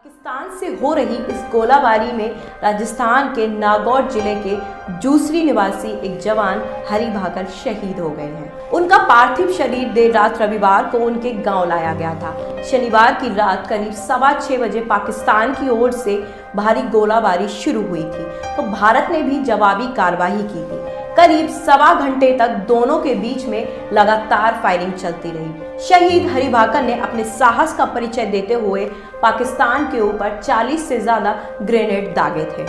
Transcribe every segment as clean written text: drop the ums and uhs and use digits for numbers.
पाकिस्तान से हो रही इस गोलाबारी में राजस्थान के नागौर जिले के जूसरी निवासी एक जवान हरी भाकर शहीद हो गए हैं। उनका पार्थिव शरीर देर रात रविवार को उनके गांव लाया गया था। शनिवार की रात करीब 6:15 बजे पाकिस्तान की ओर से भारी गोलाबारी शुरू हुई थी तो भारत ने भी जवाबी कार्रवाई की थी। करीब 1.25 घंटे तक दोनों के बीच में लगातार फायरिंग चलती रही। शहीद हरी भाकर ने अपने साहस का परिचय देते हुए पाकिस्तान के ऊपर 40 से ज्यादा ग्रेनेड दागे थे,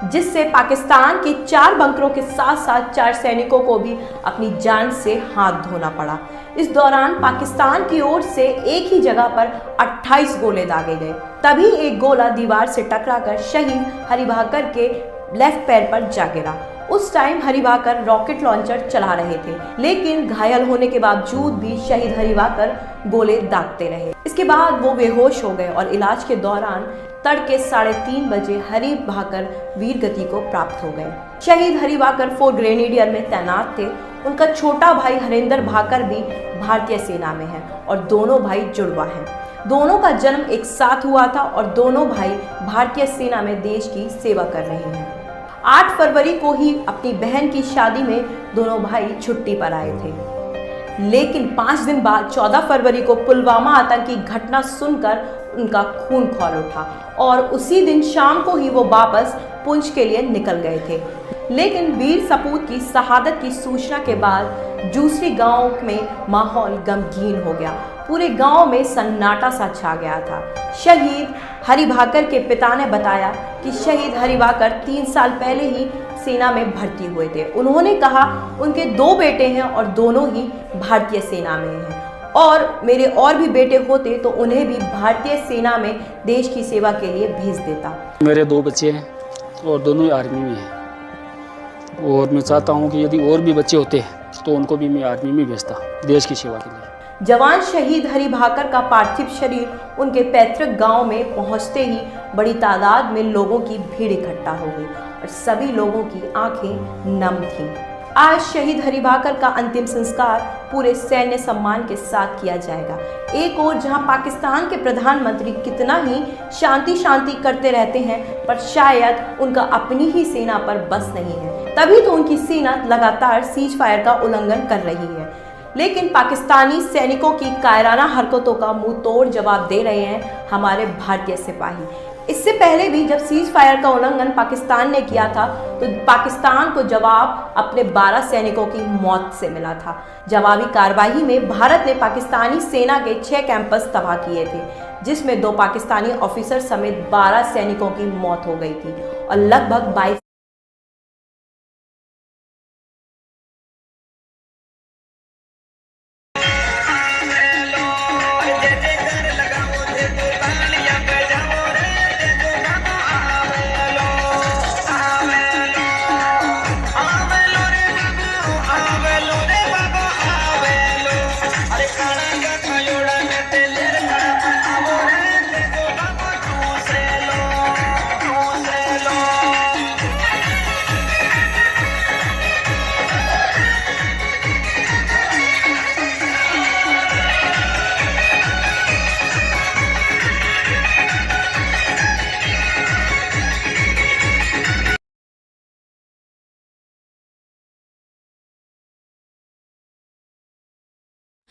जिससे पाकिस्तान के 4 बंकरों के साथ साथ 4 सैनिकों को भी अपनी जान से हाथ धोना पड़ा। इस दौरान पाकिस्तान की ओर से एक ही जगह पर 28 गोले दागे गए। तभी एक गोला दीवार से टकराकर शहीद हरी भाकर के लेफ्ट पैर पर जा गिरा। उस टाइम हरी भाकर रॉकेट लॉन्चर चला रहे थे, लेकिन घायल होने के बावजूद भी शहीद हरी भाकर गोले दागते रहे। इसके बाद वो बेहोश हो गए और इलाज के दौरान तड़के 3:30 बजे हरी भाकर वीर गति को प्राप्त हो गए। शहीद हरी भाकर 4 ग्रेनेडियर में तैनात थे। उनका छोटा भाई हरेंद्र भाकर भी भारतीय सेना में है और दोनों भाई जुड़वा हैं। दोनों का जन्म एक साथ हुआ था और दोनों भाई भारतीय सेना में देश की सेवा कर रहे हैं। 8 फरवरी को ही अपनी बहन की शादी में दोनों भाई छुट्टी पर आए थे, लेकिन 5 दिन बाद 14 फरवरी को पुलवामा आतंकी घटना सुनकर उनका खून खौल उठा और उसी दिन शाम को ही वो वापस पुंछ के लिए निकल गए थे। लेकिन वीर सपूत की शहादत की सूचना के बाद जूसरी गांव में माहौल गमगीन हो गया। पूरे गांव में सन्नाटा सा छा गया था। शहीद हरी भाकर के पिता ने बताया कि शहीद हरी भाकर 3 साल पहले ही सेना में भर्ती हुए थे। उन्होंने कहा उनके 2 बेटे हैं और दोनों ही भारतीय सेना में हैं और मेरे और भी बेटे होते तो उन्हें भी भारतीय सेना में देश की सेवा के लिए भेज देता। मेरे 2 बच्चे हैं और दोनों ही आर्मी में हैं और मैं चाहता हूं कि यदि और भी बच्चे होते तो उनको भी मैं आर्मी में भेजता देश की सेवा के लिए। जवान शहीद हरी भाकर का पार्थिव शरीर उनके पैतृक गांव में पहुंचते ही बड़ी तादाद में लोगों की भीड़ इकट्ठा हो गई और सभी लोगों की आंखें नम थीं। आज शहीद हरी भाकर का अंतिम संस्कार पूरे सैन्य सम्मान के साथ किया जाएगा। एक ओर जहां पाकिस्तान के प्रधानमंत्री कितना ही शांति करते रहते हैं, पर शायद उनका अपनी ही सेना पर बस नहीं है, तभी तो उनकी सेना लगातार सीज फायर का उल्लंघन कर रही है। लेकिन पाकिस्तानी सैनिकों की कायराना हरकतों का मुंह तोड़ जवाब दे रहे हैं हमारे भारतीय सिपाही। इससे पहले भी जब सीज फायर का उल्लंघन पाकिस्तान ने किया था तो पाकिस्तान को जवाब अपने 12 सैनिकों की मौत से मिला था। जवाबी कार्रवाई में भारत ने पाकिस्तानी सेना के 6 कैंपस तबाह किए थे, जिसमें 2 पाकिस्तानी ऑफिसर समेत 12 सैनिकों की मौत हो गई थी और लगभग 22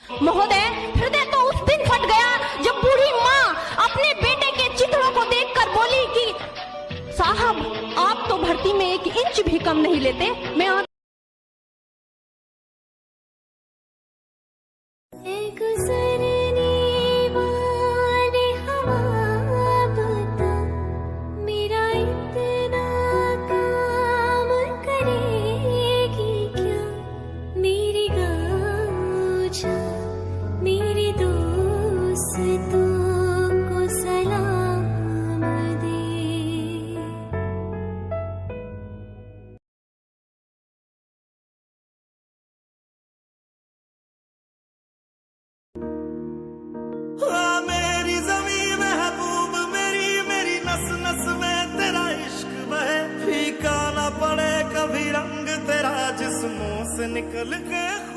महोदय, हृदय तो उस दिन फट गया जब बूढ़ी माँ अपने बेटे के चित्रों को देखकर बोली कि साहब आप तो भर्ती में 1 इंच भी कम नहीं लेते। मैं निकल के